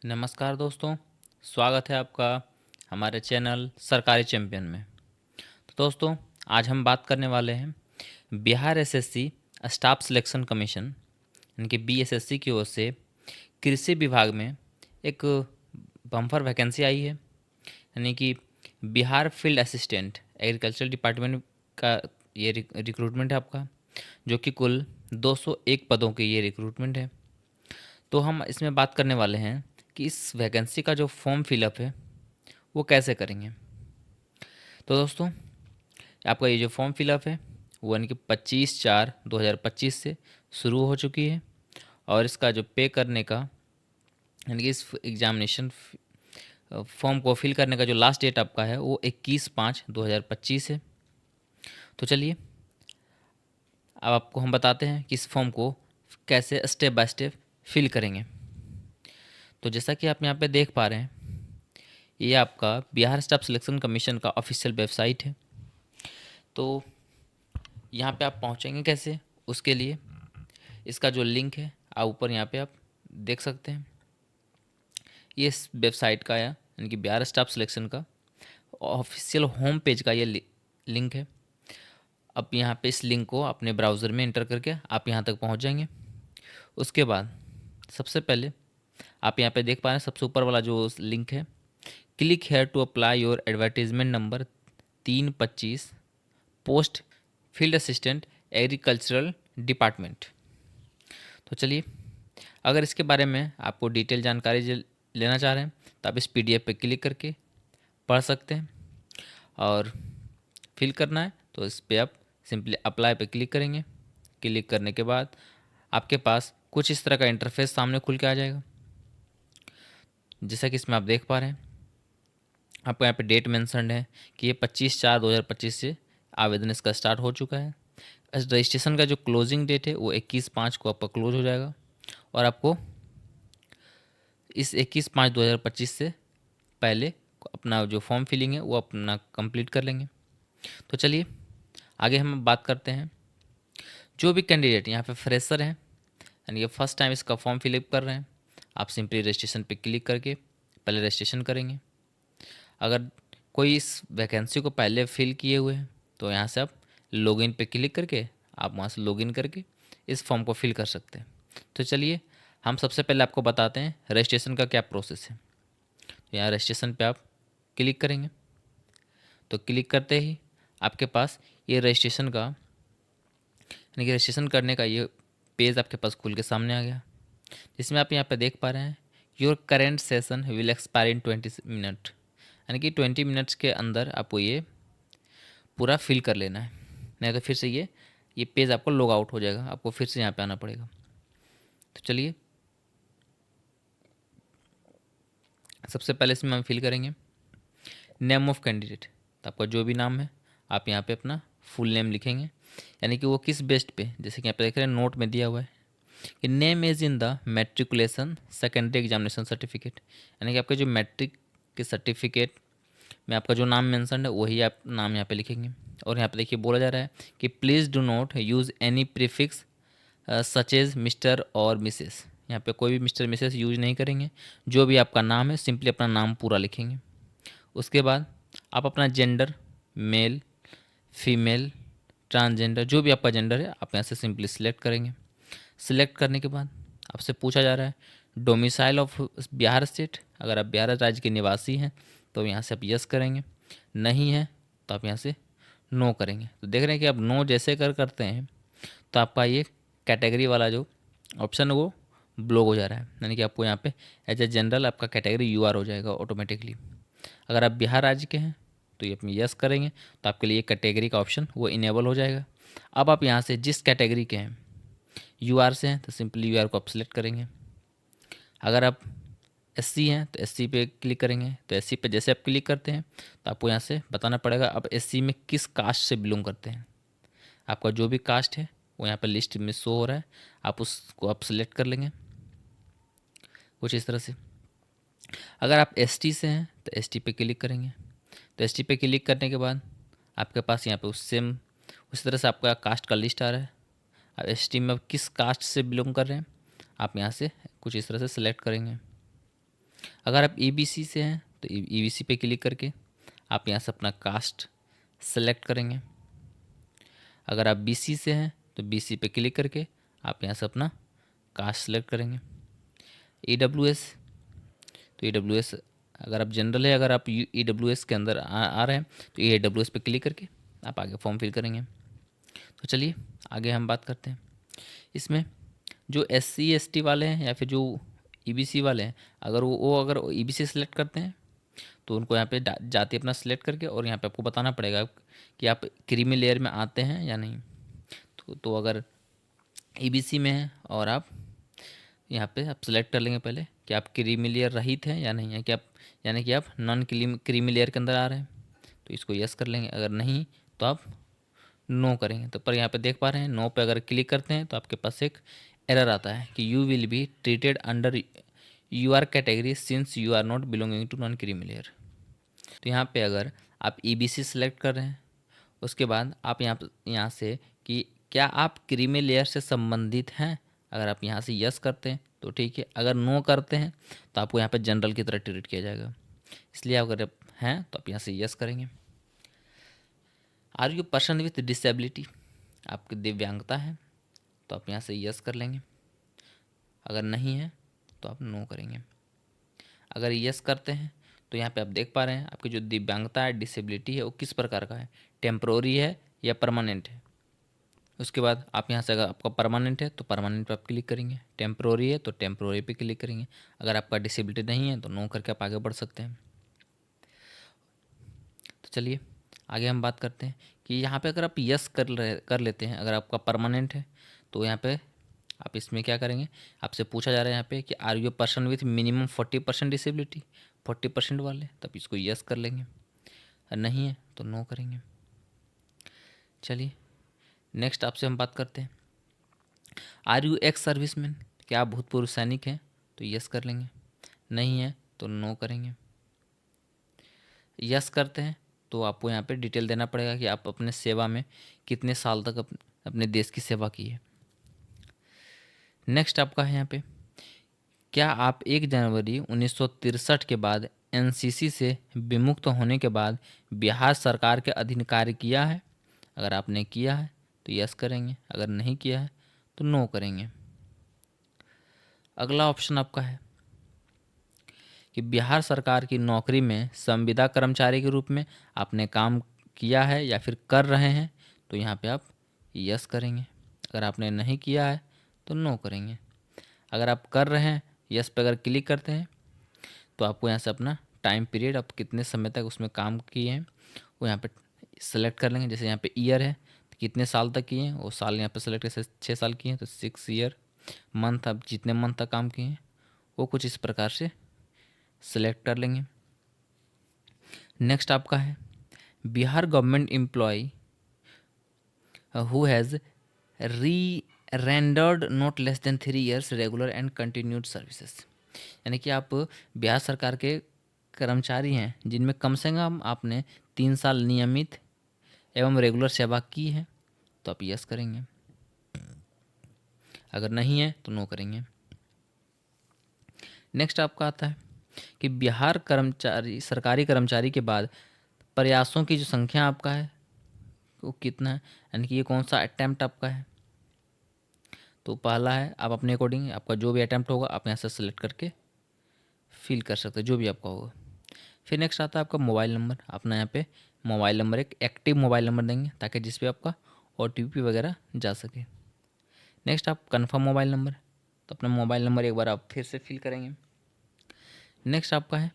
नमस्कार दोस्तों, स्वागत है आपका हमारे चैनल सरकारी चैंपियन में। तो दोस्तों, आज हम बात करने वाले हैं Bihar SSC staff selection commission यानी कि बीएसएससी की ओर से कृषि विभाग में एक बम्पर वैकेंसी आई है, यानी कि Bihar field assistant agriculture department का ये रिक्रूटमेंट है आपका, जो कि कुल 201 पदों की ये रिक्रूटमेंट है। तो हम इसमें बात करने वाले हैं कि इस वैकेंसी का जो फॉर्म फिलअप है वो कैसे करेंगे। तो दोस्तों, आपका ये जो फॉर्म फिलअप है वो यानी कि 25/4/2025 से शुरू हो चुकी है, और इसका जो पे करने का यानी कि इस एग्जामिनेशन फॉर्म को फिल करने का जो लास्ट डेट आपका है वो 21/5/2025 है। तो चलिए, अब आपको हम बताते हैं कि इस फॉर्म को कैसे स्टेप बाय स्टेप फिल करेंगे। तो जैसा कि आप यहाँ पे देख पा रहे हैं, ये आपका बिहार स्टाफ सिलेक्शन कमीशन का ऑफिशियल वेबसाइट है। तो यहाँ पे आप पहुँचेंगे कैसे, उसके लिए इसका जो लिंक है आप ऊपर यहाँ पे आप देख सकते हैं। ये इस वेबसाइट का यानी कि बिहार स्टाफ सिलेक्शन का ऑफिशियल होम पेज का ये लिंक है। अब यहाँ पे इस लिंक को अपने ब्राउज़र में इंटर करके आप यहाँ तक पहुँच जाएंगे। उसके बाद सबसे पहले आप यहाँ पे देख पा रहे हैं सबसे ऊपर वाला जो लिंक है, click here to apply your advertisement number 325 post field assistant agricultural department. तो चलिए, अगर इसके बारे में आपको डिटेल जानकारी लेना चाह रहे हैं तो आप इस पीडीएफ पे क्लिक करके पढ़ सकते हैं, और फिल करना है तो इस पे आप सिंपली अप्लाई पे क्लिक करेंगे। क्लिक करने के बाद आपके पास कुछ इस तरह का इंटरफेस सामने खुल के आ जाएगा। जैसा कि इसमें आप देख पा रहे हैं, आपको यहाँ पे डेट मेंशन्ड है कि ये 25/4/2025 से आवेदन इसका स्टार्ट हो चुका है। रजिस्ट्रेशन का जो क्लोजिंग डेट है वो 21/5 को आपका क्लोज हो जाएगा, और आपको इस 21/5/2025 से पहले अपना जो फॉर्म फिलिंग है वो अपना कंप्लीट कर लेंगे। तो चलिए, आगे हम बात करते हैं। जो भी कैंडिडेट यहाँ पे फ्रेशर हैं यानी कि फर्स्ट टाइम इसका फॉर्म फिलअप कर रहे हैं, आप सिंपली रजिस्ट्रेशन पे क्लिक करके पहले रजिस्ट्रेशन करेंगे। अगर कोई इस वैकेंसी को पहले फिल किए हुए हैं तो यहाँ से आप लॉगिन पे क्लिक करके आप वहाँ से लॉगिन करके इस फॉर्म को फिल कर सकते हैं। तो चलिए, हम सबसे पहले आपको बताते हैं रजिस्ट्रेशन का क्या प्रोसेस है। तो यहाँ रजिस्ट्रेशन पे आप क्लिक करेंगे, तो क्लिक करते ही आपके पास ये रजिस्ट्रेशन का यानी कि रजिस्ट्रेशन करने का ये पेज आपके पास खुल के सामने आ गया, जिसमें आप यहाँ पे देख पा रहे हैं your current session will expire in 20 minute, यानी कि 20 मिनट्स के अंदर आपको ये पूरा फिल कर लेना है, नहीं तो फिर से ये पेज आपको लॉग आउट हो जाएगा, आपको फिर से यहाँ पे आना पड़ेगा। तो चलिए, सबसे पहले इसमें हम फिल करेंगे नेम ऑफ कैंडिडेट। तो आपका जो भी नाम है आप यहाँ पे अपना फुल नेम लिखेंगे, यानी कि वो किस बेस्ड पे, जैसे कि यहाँ पे देख रहे हैं नोट में दिया हुआ है कि name is in the matriculation secondary examination certificate, यानी कि आपके जो मैट्रिक के सर्टिफिकेट में आपका जो नाम मेंशन है वही आप नाम यहाँ पे लिखेंगे। और यहाँ पे देखिए बोला जा रहा है कि please do not use any prefix such as Mr और मिसेस, यहाँ पे कोई भी मिस्टर मिसेस यूज नहीं करेंगे। जो भी आपका नाम है सिंपली अपना नाम पूरा लिखेंगे। उसके बाद आप अपना जेंडर, मेल, फीमेल, ट्रांसजेंडर, जो भी आपका जेंडर है आप यहाँ से सिंपली सिलेक्ट करेंगे। सिलेक्ट करने के बाद आपसे पूछा जा रहा है डोमिसाइल ऑफ बिहार स्टेट, अगर आप बिहार राज्य के निवासी हैं तो यहाँ से आप यस करेंगे, नहीं है तो आप यहाँ से नो करेंगे। तो देख रहे हैं कि आप नो जैसे करते हैं तो आपका ये कैटेगरी वाला जो ऑप्शन है वो ब्लॉक हो जा रहा है, यानी कि आपको यहाँ पे एज ए जनरल आपका कैटेगरी यूआर हो जाएगा ऑटोमेटिकली। अगर आप बिहार राज्य के हैं तो ये अपनी यस करेंगे तो आपके लिए कैटेगरी का ऑप्शन वो इनेबल हो जाएगा। अब आप यहाँ से जिस कैटेगरी के हैं यूआर से हैं तो सिंपली यूआर को आप सिलेक्ट करेंगे। अगर आप एससी हैं तो एससी पे क्लिक करेंगे, तो एससी पे जैसे आप क्लिक करते हैं तो आपको यहाँ से बताना पड़ेगा आप एससी में किस कास्ट से बिलोंग करते हैं। आपका जो भी कास्ट है वो यहाँ पर लिस्ट में शो हो रहा है, आप उसको आप सिलेक्ट कर लेंगे कुछ इस तरह से। अगर आप एसटी से हैं तो एसटी पे क्लिक करेंगे, तो एसटी पे क्लिक करने के बाद आपके पास यहाँ पे उस तरह से आपका कास्ट का लिस्ट आ रहा है। आप एसटी में किस कास्ट से बिलोंग कर रहे हैं आप यहाँ से कुछ इस तरह से सिलेक्ट करेंगे। अगर आप ईबीसी से हैं तो ईबीसी पे क्लिक करके आप यहाँ से अपना कास्ट सेलेक्ट करेंगे। अगर आप बीसी से हैं तो बीसी पे क्लिक करके आप यहाँ से अपना कास्ट सेलेक्ट करेंगे। ईडब्ल्यूएस, तो ईडब्ल्यूएस अगर आप जनरल है, अगर आप ईडब्ल्यूएस के अंदर आ रहे हैं तो ईडब्ल्यूएस पे क्लिक करके आप आगे फॉर्म फिल करेंगे। तो चलिए आगे हम बात करते हैं। इसमें जो एससी एसटी वाले हैं या फिर जो ईबीसी वाले हैं, अगर वो अगर ईबीसी सेलेक्ट करते हैं तो उनको यहाँ पे जाति अपना सेलेक्ट करके और यहाँ पे आपको बताना पड़ेगा कि आप क्रीमी लेयर में आते हैं या नहीं। तो अगर ईबीसी में है और आप यहाँ पे आप सेलेक्ट कर लेंगे पहले कि आप क्रीमी लेयर रहित हैं या नहीं है, कि आप यानी कि आप नॉन क्रीमी लेयर के अंदर आ रहे हैं, तो इसको यस कर लेंगे। अगर नहीं तो आप नो करेंगे। तो पर यहाँ पे देख पा रहे हैं नो पे अगर क्लिक करते हैं तो आपके पास एक एरर आता है कि you will be treated under UR category since you are not belonging to non creamy layer. तो यहाँ पे अगर आप ईबीसी सेलेक्ट कर रहे हैं, उसके बाद आप यहाँ से कि क्या आप क्रीमी लेयर से संबंधित हैं, अगर आप यहाँ से यस करते हैं तो ठीक है, अगर नो करते हैं तो आपको यहाँ पे जनरल की तरह ट्रीट किया जाएगा। इसलिए अगर आप हैं तो आप यहाँ से यस करेंगे। Are you person with disability, आपकी दिव्यांगता है तो आप यहाँ से यस कर लेंगे। अगर नहीं है तो आप नो करेंगे। अगर यस करते हैं तो यहाँ पे आप देख पा रहे हैं आपकी जो दिव्यांगता है, डिसेबिलिटी है, वो किस प्रकार का है, टेम्प्रोरी है या परमानेंट है। उसके बाद आप यहाँ से अगर आपका परमानेंट है तो परमानेंट पे आप क्लिक करेंगे, टेम्प्रोरी है तो टेम्प्रोरी पे क्लिक करेंगे। अगर आपका डिसेबिलिटी नहीं है तो नो करके आप आगे बढ़ सकते हैं। तो चलिए आगे हम बात करते हैं कि यहाँ पे अगर आप यस कर लेते हैं, अगर आपका परमानेंट है तो यहाँ पे आप इसमें क्या करेंगे, आपसे पूछा जा रहा है यहाँ पे कि are you person with minimum 40% disability, 40% वाले, तब इसको यस कर लेंगे। और नहीं है तो नो करेंगे। चलिए नेक्स्ट आपसे हम बात करते हैं, आर यू एक्स सर्विसमैन, क्या आप भूतपूर्व सैनिक हैं, तो यस कर लेंगे। नहीं है तो नो करेंगे। यस करते हैं तो आपको यहाँ पे डिटेल देना पड़ेगा कि आप अपने सेवा में कितने साल तक अपने देश की सेवा की है। नेक्स्ट आपका है यहाँ पे, क्या आप 1 जनवरी 1963 के बाद एनसीसी से विमुक्त होने के बाद बिहार सरकार के अधीन कार्य किया है, अगर आपने किया है तो यस करेंगे, अगर नहीं किया है तो नो करेंगे। अगला ऑप्शन आपका है कि बिहार सरकार की नौकरी में संविदा कर्मचारी के रूप में आपने काम किया है या फिर कर रहे हैं, तो यहाँ पे आप यस करेंगे। अगर आपने नहीं किया है तो नो करेंगे। अगर आप कर रहे हैं, यस पे अगर क्लिक करते हैं तो आपको यहाँ से अपना टाइम पीरियड, आप कितने समय तक उसमें काम किए हैं वो यहाँ पे सेलेक्ट कर लेंगे। जैसे यहाँ पे ईयर है तो कितने साल तक किए हैं, वो साल यहाँ पे सेलेक्ट, जैसे 6 साल किए हैं तो 6 ईयर। मंथ, आप जितने मंथ तक काम किए हैं वो कुछ इस प्रकार से सेलेक्ट कर लेंगे। नेक्स्ट आपका है, Bihar government employ who has re rendered not less than 3 years regular and continued services, यानी कि आप बिहार सरकार के कर्मचारी हैं जिनमें कम से कम आपने 3 साल नियमित एवं रेगुलर सेवा की है, तो आप यस करेंगे। अगर नहीं है तो नो करेंगे। नेक्स्ट आपका आता है कि बिहार कर्मचारी, सरकारी कर्मचारी के बाद प्रयासों की जो संख्या आपका है वो कितना है, यानी कि ये कौन सा अटैम्प्ट आपका है। तो पहला है, आप अपने अकॉर्डिंग आपका जो भी अटैम्प्ट होगा आप यहाँ से सेलेक्ट करके फिल कर सकते हैं, जो भी आपका होगा। फिर नेक्स्ट आता है आपका मोबाइल नंबर। अपना यहाँ पे मोबाइल नंबर, एक एक्टिव मोबाइल नंबर देंगे ताकि जिस पे आपका OTP वगैरह जा सके। नेक्स्ट आप कन्फर्म मोबाइल नंबर, तो अपना मोबाइल नंबर एक बार आप फिर से फिल करेंगे। नेक्स्ट आपका है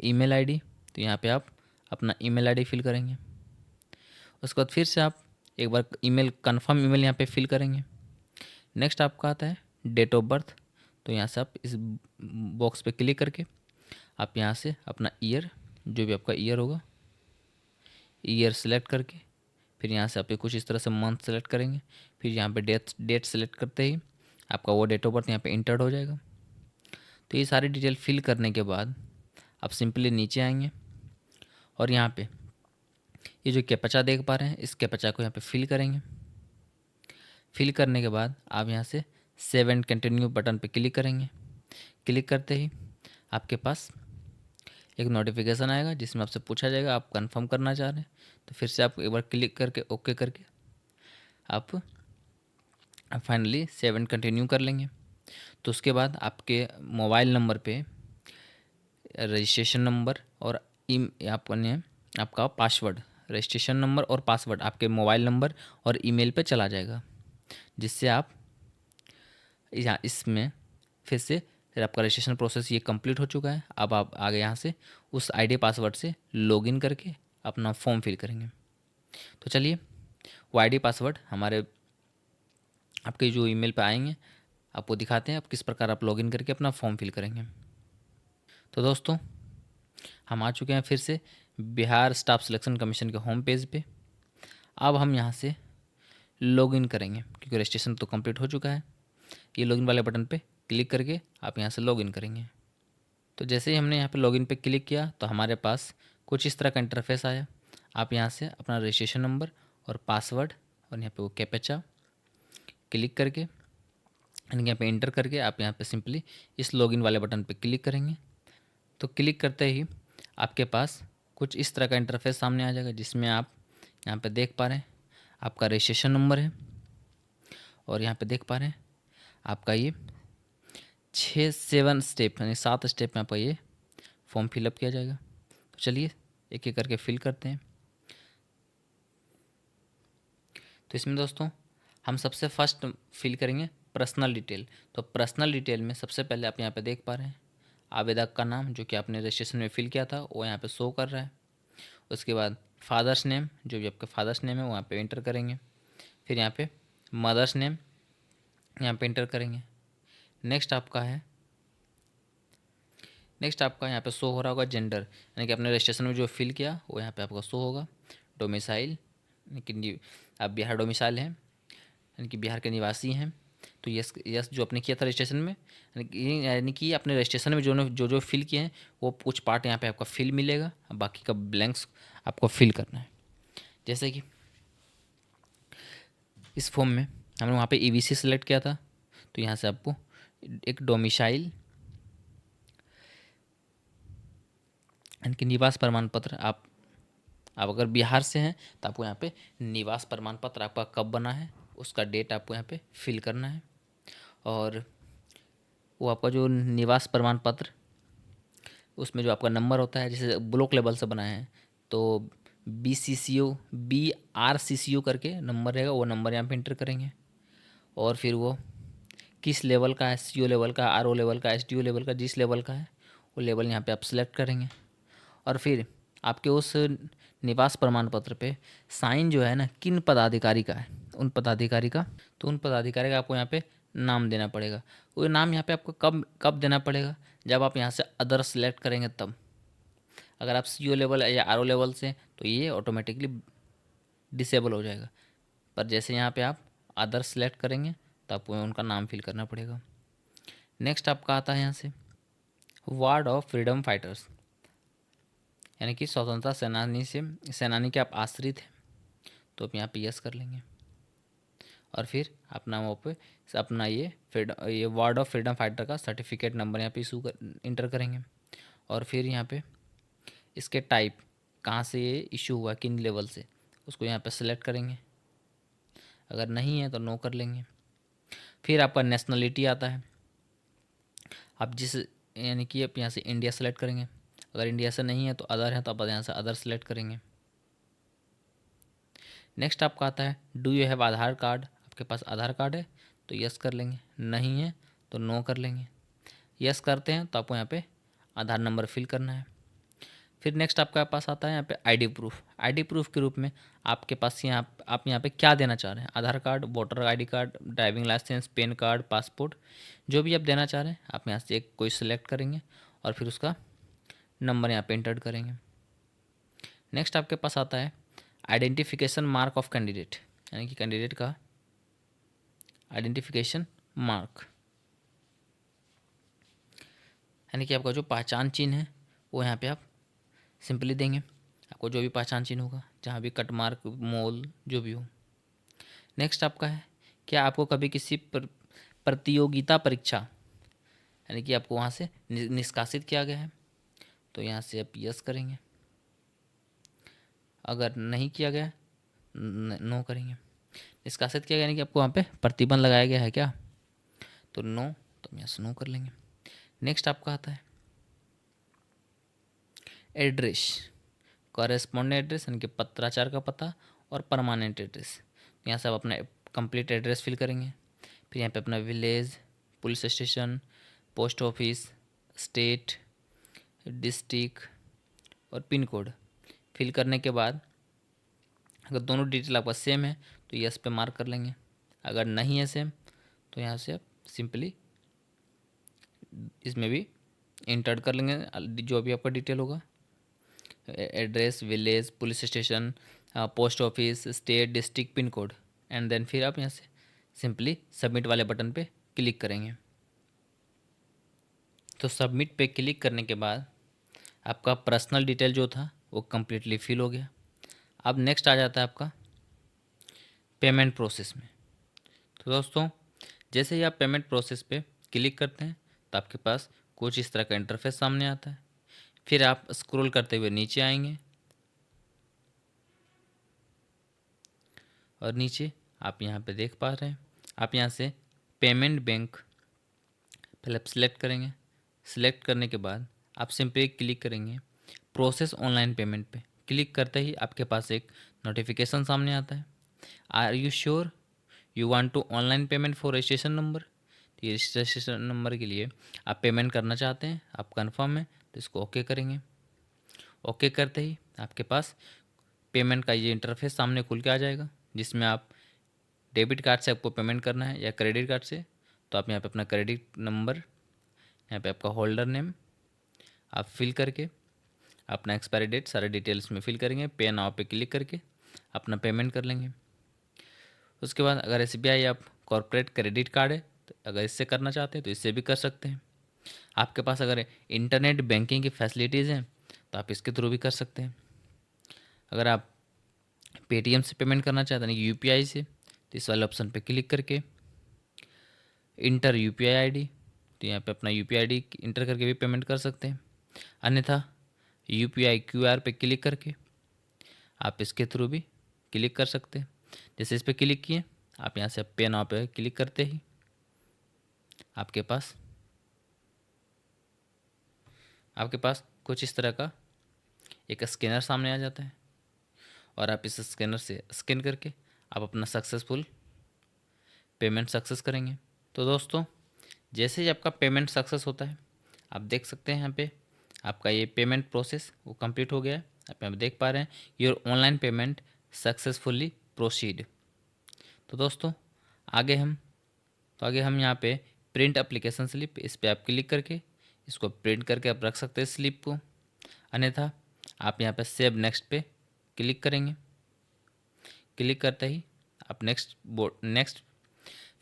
ईमेल आईडी, तो यहाँ पे आप अपना ईमेल आईडी फिल करेंगे। उसके बाद फिर से आप एक बार ईमेल, कन्फर्म ईमेल यहाँ पे फिल करेंगे। नेक्स्ट आपका आता है डेट ऑफ बर्थ, तो यहाँ से आप इस बॉक्स पे क्लिक करके आप यहाँ से अपना ईयर, जो भी आपका ईयर होगा, ईयर सेलेक्ट करके फिर यहाँ से आप कुछ इस तरह से मंथ सेलेक्ट करेंगे। फिर यहाँ पे डेट सेलेक्ट करते ही आपका वो डेट ऑफ बर्थ यहाँ पे इंटर्ड हो जाएगा। तो ये सारी डिटेल फिल करने के बाद आप सिंपली नीचे आएंगे और यहाँ पे ये जो कैप्चा देख पा रहे हैं, इस कैप्चा को यहाँ पे फिल करेंगे। फिल करने के बाद आप यहाँ से सेव एंड कंटिन्यू बटन पे क्लिक करेंगे। क्लिक करते ही आपके पास एक नोटिफिकेशन आएगा जिसमें आपसे पूछा जाएगा आप कंफर्म करना चाह रहे हैं, तो फिर से आप एक बार क्लिक करके ओके करके आप फाइनली सेव एंड कंटिन्यू कर लेंगे। तो उसके बाद आपके मोबाइल नंबर पे रजिस्ट्रेशन नंबर और आपने आपका पासवर्ड, रजिस्ट्रेशन नंबर और पासवर्ड आपके मोबाइल नंबर और ईमेल पे चला जाएगा, जिससे आप यहाँ इसमें फिर आपका रजिस्ट्रेशन प्रोसेस ये कंप्लीट हो चुका है। अब आप आगे यहाँ से उस आईडी पासवर्ड से लॉगिन करके अपना फॉर्म फिल करेंगे। तो चलिए वो आईडी पासवर्ड हमारे आपके जो ईमेल पे आएंगे आपको दिखाते हैं आप किस प्रकार आप लॉगिन करके अपना फॉर्म फिल करेंगे। तो दोस्तों हम आ चुके हैं फिर से बिहार स्टाफ सिलेक्शन कमीशन के होम पेज पे। अब हम यहाँ से लॉगिन करेंगे क्योंकि रजिस्ट्रेशन तो कंप्लीट हो चुका है। ये लॉगिन वाले बटन पे क्लिक करके आप यहाँ से लॉगिन करेंगे। तो जैसे ही हमने यहाँ पे लॉगिन पे क्लिक किया तो हमारे पास कुछ इस तरह का इंटरफेस आया। आप यहाँ से अपना रजिस्ट्रेशन नंबर और पासवर्ड और यहाँ पे वो कैप्चा क्लिक करके यानी यहाँ पे एंटर करके आप यहाँ पे सिंपली इस लॉगिन वाले बटन पे क्लिक करेंगे। तो क्लिक करते ही आपके पास कुछ इस तरह का इंटरफेस सामने आ जाएगा, जिसमें आप यहाँ पे देख पा रहे हैं आपका रजिस्ट्रेशन नंबर है और यहाँ पे देख पा रहे हैं आपका ये 7 स्टेप यानी 7 स्टेप में आपका ये फॉर्म फिलअप किया जाएगा। तो चलिए एक एक करके फिल करते हैं। तो इसमें दोस्तों हम सबसे फर्स्ट फिल करेंगे पर्सनल डिटेल। तो पर्सनल डिटेल में सबसे पहले आप यहाँ पे देख पा रहे हैं आवेदक का नाम जो कि आपने रजिस्ट्रेशन में फिल किया था वो यहाँ पे शो कर रहा है। उसके बाद फादर्स नेम, जो भी आपका फादर्स नेम है वो यहाँ पे एंटर करेंगे। फिर यहाँ पे मदर्स नेम यहाँ पे एंटर करेंगे। नेक्स्ट आपका यहाँ पे शो हो रहा होगा जेंडर, यानी कि आपने रजिस्ट्रेशन में जो फिल किया वो यहाँ पे आपका शो होगा। डोमिसाइल यानी कि आप बिहार डोमिसाइल हैं यानी कि बिहार के निवासी हैं। तो यस यस जो आपने किया था रजिस्ट्रेशन में यानी कि आपने रजिस्ट्रेशन में जो फिल किए हैं वो कुछ पार्ट यहाँ पे आपका फिल मिलेगा, बाकी का ब्लैंक्स आपको फिल करना है। जैसे कि इस फॉर्म में हमने वहाँ पे ईवीसी सेलेक्ट किया था, तो यहाँ से आपको एक डोमिसाइल यानी कि निवास प्रमाण पत्र आप अगर बिहार से हैं तो आपको यहाँ पे निवास प्रमाण पत्र आपका कब बना है उसका डेट आपको यहाँ पे फिल करना है। और वो आपका जो निवास प्रमाण पत्र उसमें जो आपका नंबर होता है, जैसे ब्लॉक लेवल से बना है तो BRCCO करके नंबर रहेगा, वो नंबर यहाँ पे इंटर करेंगे। और फिर वो किस लेवल का है, CO लेवल का, RO लेवल का, SDO लेवल का, जिस लेवल का है वो लेवल यहाँ पे आप सिलेक्ट करेंगे। और फिर आपके उस निवास प्रमाण पत्र पे साइन जो है ना किन पदाधिकारी का है, उन पदाधिकारी का आपको यहाँ पे नाम देना पड़ेगा। वो नाम यहाँ पे आपको कब देना पड़ेगा, जब आप यहाँ से अदर सेलेक्ट करेंगे तब। अगर आप CO लेवल या RO लेवल से तो ये ऑटोमेटिकली डिसेबल हो जाएगा, पर जैसे यहाँ पे आप अदर सेलेक्ट करेंगे तो आपको उनका नाम फिल करना पड़ेगा। नेक्स्ट आपका आता है यहाँ से वार्ड ऑफ फ्रीडम फाइटर्स, यानी कि स्वतंत्रता सेनानी के आप आश्रित हैं तो आप यहाँ पे यस कर लेंगे। और फिर अपना वहाँ पे अपना ये वार्ड ऑफ फ्रीडम फाइटर का सर्टिफिकेट नंबर यहाँ पे इंटर करेंगे। और फिर यहाँ पे इसके टाइप कहाँ से ये इशू हुआ, किन लेवल से, उसको यहाँ पे सेलेक्ट करेंगे। अगर नहीं है तो नो कर लेंगे। फिर आपका नेशनलिटी आता है, आप जिस यानी कि आप यहाँ से इंडिया सेलेक्ट करेंगे। अगर इंडिया से नहीं है तो अदर है तो आप यहाँ से अदर सेलेक्ट करेंगे। नेक्स्ट आपका आता है do you have Aadhaar card, आपके पास आधार कार्ड है तो यस कर लेंगे, नहीं है तो नो कर लेंगे। यस करते हैं तो आपको यहाँ पे आधार नंबर फिल करना है। फिर नेक्स्ट आपके पास आता है यहाँ पे आईडी प्रूफ के रूप में आपके पास आप यहाँ पे क्या देना चाह रहे हैं, Aadhaar card, voter ID card, driving licence, PAN card, passport, जो भी आप देना चाह रहे हैं आप यहाँ से एक कोई सिलेक्ट करेंगे और फिर उसका नंबर यहाँ पे एंटर करेंगे। नेक्स्ट आपके पास आता है आइडेंटिफिकेशन मार्क ऑफ कैंडिडेट, यानी कि कैंडिडेट का आइडेंटिफिकेशन मार्क, यानी कि आपका जो पहचान चिन्ह है वो यहाँ पे आप सिंपली देंगे। आपको जो भी पहचान चिन्ह होगा, जहाँ भी कट मार्क, मोल जो भी हो। नेक्स्ट आपका है क्या आपको कभी किसी प्रतियोगिता परीक्षा यानी कि आपको वहाँ से निष्कासित किया गया है, तो यहाँ से आप यस करेंगे। अगर नहीं किया गया नो करेंगे। निष्कासित किया गया यानी कि आपको वहाँ पे प्रतिबंध लगाया गया है क्या, तो नो, तो हम यहाँ से नो कर लेंगे। नेक्स्ट आपका आता है एड्रेस, कॉरेस्पॉन्डेंट एड्रेस यानी कि पत्राचार का पता और परमानेंट एड्रेस। यहाँ से आप अपना कंप्लीट एड्रेस फिल करेंगे। फिर यहाँ पे अपना village, police station, post office, state, district और पिन कोड फिल करने के बाद अगर दोनों डिटेल आपका सेम है तो यस पे मार्क कर लेंगे। अगर नहीं है सेम तो यहाँ से आप सिंपली इसमें भी इंटर कर लेंगे जो भी आपका डिटेल होगा, address, village, police station, post office, state, district, pin code, and then फिर आप यहाँ से सिंपली सबमिट वाले बटन पे क्लिक करेंगे। तो सबमिट पे क्लिक करने के बाद आपका पर्सनल डिटेल जो था वो कम्प्लीटली फिल हो गया। अब नेक्स्ट आ जाता है आपका पेमेंट प्रोसेस में। तो दोस्तों जैसे ही आप पेमेंट प्रोसेस पे क्लिक करते हैं तो आपके पास कुछ इस तरह का इंटरफेस सामने आता है। फिर आप स्क्रॉल करते हुए नीचे आएंगे और नीचे आप यहाँ पे देख पा रहे हैं, आप यहाँ से पेमेंट बैंक पहले आप सिलेक्ट करेंगे। सिलेक्ट करने के बाद आप सिंपली क्लिक करेंगे प्रोसेस ऑनलाइन पेमेंट पे। क्लिक करते ही आपके पास एक नोटिफिकेशन सामने आता है, are you sure you want to online payment for registration number. तो ये रजिस्ट्रेशन नंबर के लिए आप पेमेंट करना चाहते हैं, आप कन्फर्म है तो इसको ओके करेंगे। ओके करते ही आपके पास पेमेंट का ये इंटरफेस सामने खुल के आ जाएगा, जिसमें आप डेबिट कार्ड से आपको पेमेंट करना है या क्रेडिट कार्ड से, तो आप यहाँ पे अपना क्रेडिट नंबर, यहाँ पे आपका होल्डर नेम आप फिल करके अपना एक्सपायरी डेट सारे डिटेल्स में फिल करेंगे। पे नाउ पे क्लिक करके अपना पेमेंट कर लेंगे। उसके बाद अगर SBI या कॉर्पोरेट क्रेडिट कार्ड है तो अगर इससे करना चाहते हैं तो इससे भी कर सकते हैं। आपके पास अगर इंटरनेट बैंकिंग की फैसिलिटीज़ हैं तो आप इसके थ्रू भी कर सकते हैं। अगर आप पेटीएम से पेमेंट करना चाहते हैं UPI से, तो इस वाले ऑप्शन पे क्लिक करके इंटर UPI ID, तो यहाँ पे अपना UPI ID इंटर करके भी पेमेंट कर सकते हैं। अन्यथा UPI QR पे क्लिक करके आप इसके थ्रू भी क्लिक कर सकते हैं। जैसे इस पर क्लिक किए आप यहाँ से पे नाउ पे क्लिक करते ही आपके पास कुछ इस तरह का एक स्कैनर सामने आ जाता है और आप इस स्कैनर से स्कैन करके आप अपना सक्सेसफुल पेमेंट सक्सेस करेंगे। तो दोस्तों जैसे ही आपका पेमेंट सक्सेस होता है आप देख सकते हैं यहाँ पे आपका ये पेमेंट प्रोसेस वो कंप्लीट हो गया है। आप यहाँ पे देख पा रहे हैं your online payment successfully proceed. तो दोस्तों आगे हम यहाँ पे प्रिंट एप्लीकेशन स्लिप, इस पर आप क्लिक करके इसको प्रिंट करके आप रख सकते हैं स्लिप को। अन्यथा आप यहाँ पे सेव नेक्स्ट पे क्लिक करेंगे। क्लिक करते ही आप नेक्स्ट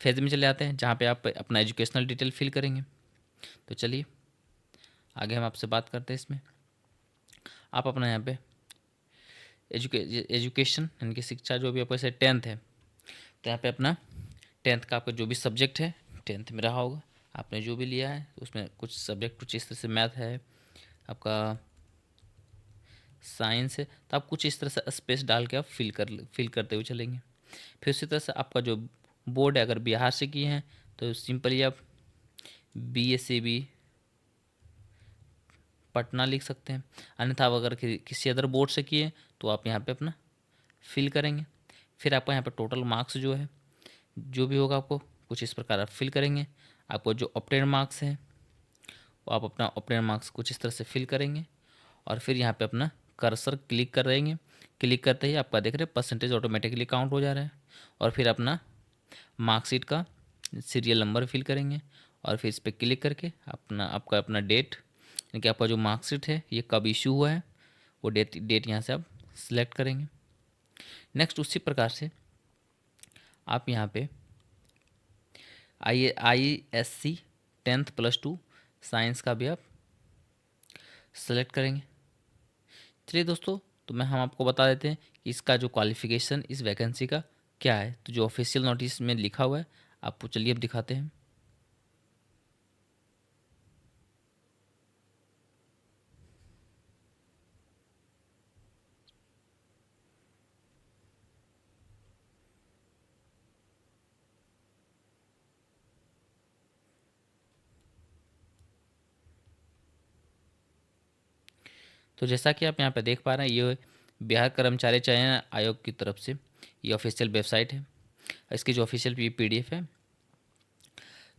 फेज में चले आते हैं जहाँ पे आप अपना एजुकेशनल डिटेल फिल करेंगे। तो चलिए आगे हम आपसे बात करते हैं। इसमें आप अपना यहाँ पे एजुकेशन यानी कि शिक्षा जो भी आपको जैसे 10th है तो यहाँ पे अपना 10th का आपका जो भी सब्जेक्ट है 10th में रहा होगा, आपने जो भी लिया है उसमें कुछ सब्जेक्ट कुछ इस तरह से मैथ है, आपका साइंस है, तो आप कुछ इस तरह से स्पेस डाल के आप फिल करते हुए चलेंगे। फिर उसी तरह से आपका जो बोर्ड है अगर बिहार से किए हैं तो सिंपली आप BSCB पटना लिख सकते हैं। अन्यथा आप अगर किसी अदर बोर्ड से किए तो आप यहाँ पे अपना फिल करेंगे। फिर आपका यहाँ पे टोटल मार्क्स जो है जो भी होगा आपको कुछ इस प्रकार आप फिल करेंगे। आपको जो ऑब्टेन मार्क्स हैं वो आप अपना ऑब्टेन मार्क्स कुछ इस तरह से फिल करेंगे और फिर यहाँ पे अपना कर्सर क्लिक कर देंगे। क्लिक करते ही आपका देख रहे हैं परसेंटेज ऑटोमेटिकली काउंट हो जा रहा है और फिर अपना मार्कशीट का सीरियल नंबर फिल करेंगे और फिर इस पर क्लिक करके अपना डेट यानी कि आपका जो मार्कशीट है ये कब इशू हुआ है वो डेट यहाँ से आप सिलेक्ट करेंगे। नेक्स्ट उसी प्रकार से आप यहाँ पे ISC 10th+2 साइंस का भी आप सेलेक्ट करेंगे। चलिए दोस्तों तो हम आपको बता देते हैं कि इसका जो क्वालिफ़िकेशन इस वैकेंसी का क्या है। तो जो ऑफिशियल नोटिस में लिखा हुआ है आपको चलिए अब दिखाते हैं। तो जैसा कि आप यहाँ पे देख पा रहे हैं, ये बिहार कर्मचारी चयन आयोग की तरफ से ये ऑफिशियल वेबसाइट है। इसकी जो ऑफिशियल पीडीएफ है,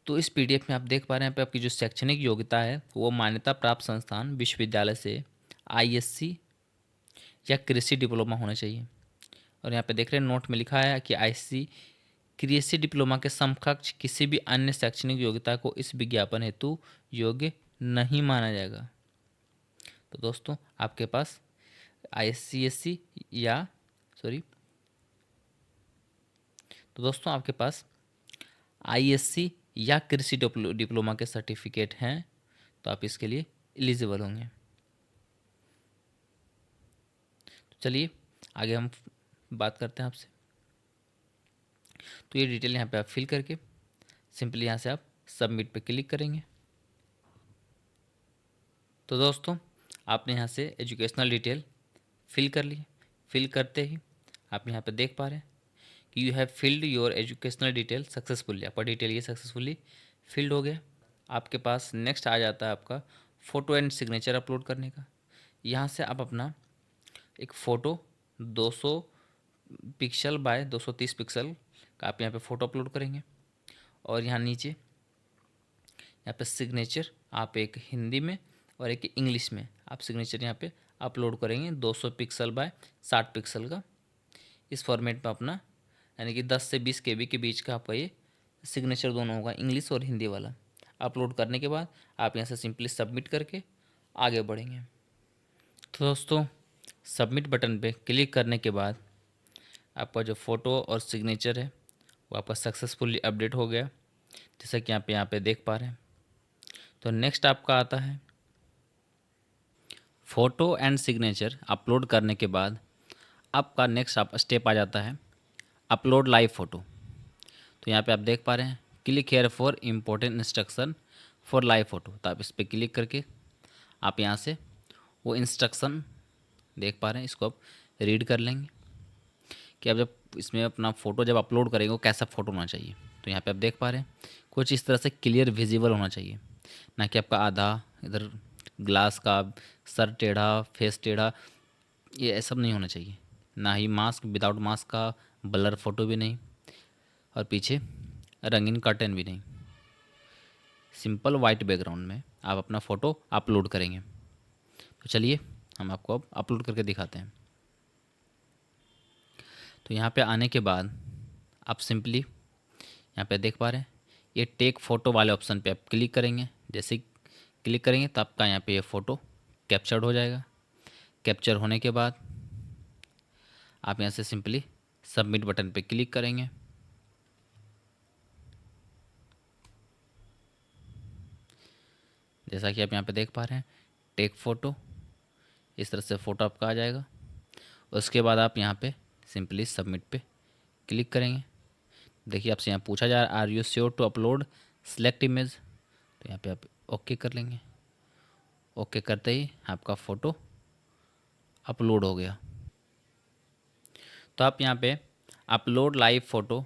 तो इस पीडीएफ में आप देख पा रहे हैं यहाँ पे आपकी जो शैक्षणिक योग्यता है वो मान्यता प्राप्त संस्थान विश्वविद्यालय से आईएससी या कृषि डिप्लोमा होना चाहिए। और यहाँ पे देख रहे हैं नोट में लिखा है कि आईएससी कृषि डिप्लोमा के समकक्ष किसी भी अन्य शैक्षणिक योग्यता को इस विज्ञापन हेतु योग्य नहीं माना जाएगा। तो दोस्तों आपके पास आईएससी या तो दोस्तों आपके पास आईएससी या कृषि डिप्लोमा के सर्टिफिकेट हैं तो आप इसके लिए एलिजिबल होंगे। तो चलिए आगे हम बात करते हैं आपसे। तो ये डिटेल यहाँ पे आप फिल करके सिंपली यहाँ से आप सबमिट पे क्लिक करेंगे। तो दोस्तों आपने यहाँ से एजुकेशनल डिटेल फिल कर ली। फिल करते ही आप यहाँ पे देख पा रहे हैं कि you have filled your educational detail successfully. आपका डिटेल ये सक्सेसफुली फिल्ड हो गया। आपके पास नेक्स्ट आ जाता है आपका फ़ोटो एंड सिग्नेचर अपलोड करने का। यहाँ से आप अपना एक फ़ोटो 200 पिक्सल बाय 230 पिक्सल का आप यहाँ पे फ़ोटो अपलोड करेंगे। और यहाँ नीचे यहाँ पे सिग्नेचर आप एक हिंदी में और एक इंग्लिश में आप सिग्नेचर यहाँ पे अपलोड करेंगे 200 पिक्सल बाय 60 पिक्सल का। इस फॉर्मेट में अपना यानी कि 10 से 20 KB के बीच का आपका ये सिग्नेचर दोनों होगा, इंग्लिश और हिंदी वाला। अपलोड करने के बाद आप यहाँ से सिंपली सबमिट करके आगे बढ़ेंगे। तो दोस्तों सबमिट बटन पे क्लिक करने के बाद आपका जो फ़ोटो और सिग्नेचर है वो आपका सक्सेसफुली अपडेट हो गया, जैसा कि यहाँ पे देख पा रहे हैं। तो नेक्स्ट आपका आता है फ़ोटो एंड सिग्नेचर अपलोड करने के बाद आपका नेक्स्ट आप स्टेप आ जाता है अपलोड लाइव फ़ोटो। तो यहाँ पे आप देख पा रहे हैं click here for important instruction for live photo. तो आप इस पर क्लिक करके आप यहाँ से वो इंस्ट्रक्शन देख पा रहे हैं, इसको आप रीड कर लेंगे कि आप जब इसमें अपना फ़ोटो जब अपलोड करेंगे वो कैसा फ़ोटो होना चाहिए। तो यहाँ पे आप देख पा रहे हैं कुछ इस तरह से क्लियर विजिबल होना चाहिए, ना कि आपका आधा इधर ग्लास का सर टेढ़ा फेस टेढ़ा, ये सब नहीं होना चाहिए। ना ही मास्क विदाउट मास्क का ब्लर फ़ोटो भी नहीं और पीछे रंगीन कर्टन भी नहीं। सिंपल वाइट बैकग्राउंड में आप अपना फ़ोटो अपलोड करेंगे। तो चलिए हम आपको अब अपलोड करके दिखाते हैं। तो यहाँ पे आने के बाद आप सिंपली यहाँ पे देख पा रहे हैं ये टेक फ़ोटो वाले ऑप्शन पे आप क्लिक करेंगे। जैसे क्लिक करेंगे तो आपका यहाँ पे ये फ़ोटो कैप्चर्ड हो जाएगा। कैप्चर होने के बाद आप यहाँ से सिंपली सबमिट बटन पे क्लिक करेंगे। जैसा कि आप यहाँ पे देख पा रहे हैं टेक फ़ोटो, इस तरह से फ़ोटो आपका आ जाएगा। उसके बाद आप यहाँ पे सिंपली सबमिट पे क्लिक करेंगे। देखिए आपसे यहाँ पूछा जा रहा है are you sure to upload select image. तो यहाँ पे आप ओके कर लेंगे। ओके करते ही आपका फ़ोटो अपलोड हो गया। तो आप यहाँ पे अपलोड लाइव फ़ोटो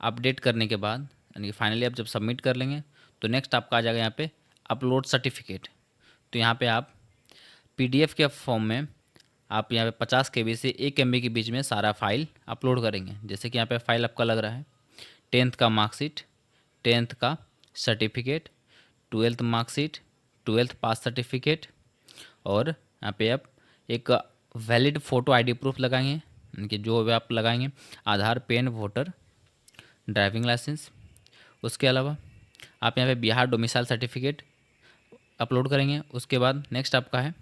अपडेट करने के बाद यानी कि फाइनली आप जब सबमिट कर लेंगे तो नेक्स्ट आपका आ जाएगा यहाँ पे अपलोड सर्टिफिकेट। तो यहाँ पे आप PDF के फॉर्म में आप यहाँ पे 50 KB से 1 MB के बीच में सारा फाइल अपलोड करेंगे। जैसे कि यहाँ पे फाइल आपका लग रहा है 10th का मार्कशीट, 10th का सर्टिफिकेट, 12th मार्कशीट, 12th पास सर्टिफिकेट और यहाँ पे आप एक वैलिड फ़ोटो ID प्रूफ लगाएंगे, यानी कि जो भी आप लगाएंगे आधार, पैन, वोटर, ड्राइविंग लाइसेंस। उसके अलावा आप यहाँ पे बिहार डोमिसाइल सर्टिफिकेट अपलोड करेंगे। उसके बाद नेक्स्ट आपका है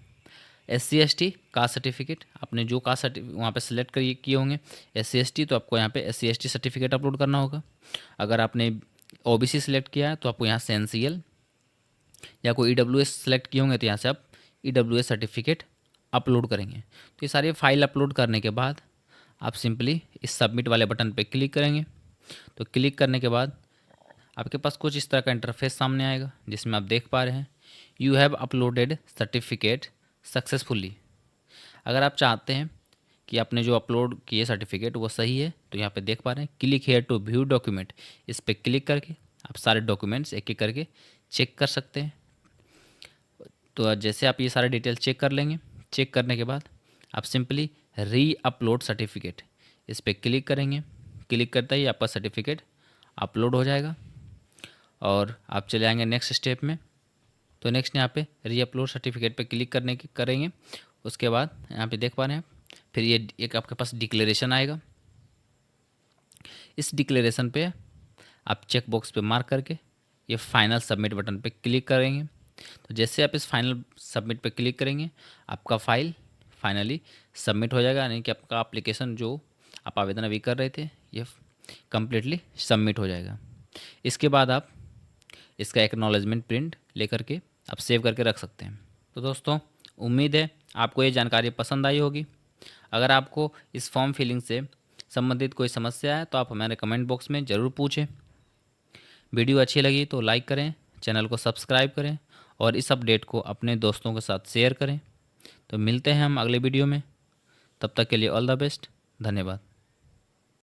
SC/ST कास्ट सर्टिफिकेट। आपने जो कास्ट सर्टिफिकेट वहाँ पे सिलेक्ट किए होंगे SC/ST, तो आपको यहाँ पे SC/ST सर्टिफिकेट अपलोड करना होगा। अगर आपने OBC सिलेक्ट किया है तो आपको यहाँ से NCL या कोई EWS सेलेक्ट किए होंगे तो यहाँ से आप EWS सर्टिफिकेट अपलोड करेंगे। तो ये सारी फाइल अपलोड करने के बाद आप सिंपली इस सबमिट वाले बटन पे क्लिक करेंगे। तो क्लिक करने के बाद आपके पास कुछ इस तरह का इंटरफेस सामने आएगा जिसमें आप देख पा रहे हैं you have uploaded certificate successfully. अगर आप चाहते हैं कि आपने जो अपलोड किए सर्टिफिकेट वो सही है तो यहाँ पे देख पा रहे हैं click here to view document, इस पर क्लिक करके आप सारे डॉक्यूमेंट्स एक एक करके चेक कर सकते हैं। तो जैसे आप ये सारे डिटेल चेक कर लेंगे चेक करने के बाद आप सिंपली री अपलोड सर्टिफिकेट इस पर क्लिक करेंगे। क्लिक करते ही आपका सर्टिफिकेट अपलोड हो जाएगा और आप चले आएंगे नेक्स्ट स्टेप में। तो नेक्स्ट यहाँ पे री अपलोड सर्टिफिकेट पे क्लिक करने की करेंगे। उसके बाद यहाँ पे देख पा रहे हैं फिर ये एक आपके पास डिक्लेरेशन आएगा। इस डिक्लेरेशन पे आप चेक बॉक्स पे मार्क करके ये फाइनल सबमिट बटन पे क्लिक करेंगे। तो जैसे आप इस फाइनल सबमिट पे क्लिक करेंगे आपका फाइल फाइनली सबमिट हो जाएगा, यानी कि आपका एप्लीकेशन जो आप आवेदन अभी कर रहे थे ये कम्प्लीटली सबमिट हो जाएगा। इसके बाद आप इसका एक्नॉलेजमेंट प्रिंट लेकर के आप सेव करके रख सकते हैं। तो दोस्तों उम्मीद है आपको ये जानकारी पसंद आई होगी। अगर आपको इस फॉर्म फिलिंग से संबंधित कोई समस्या है तो आप हमारे कमेंट बॉक्स में ज़रूर पूछें। वीडियो अच्छी लगी तो लाइक करें, चैनल को सब्सक्राइब करें और इस अपडेट को अपने दोस्तों के साथ शेयर करें। तो मिलते हैं हम अगले वीडियो में, तब तक के लिए ऑल द बेस्ट, धन्यवाद।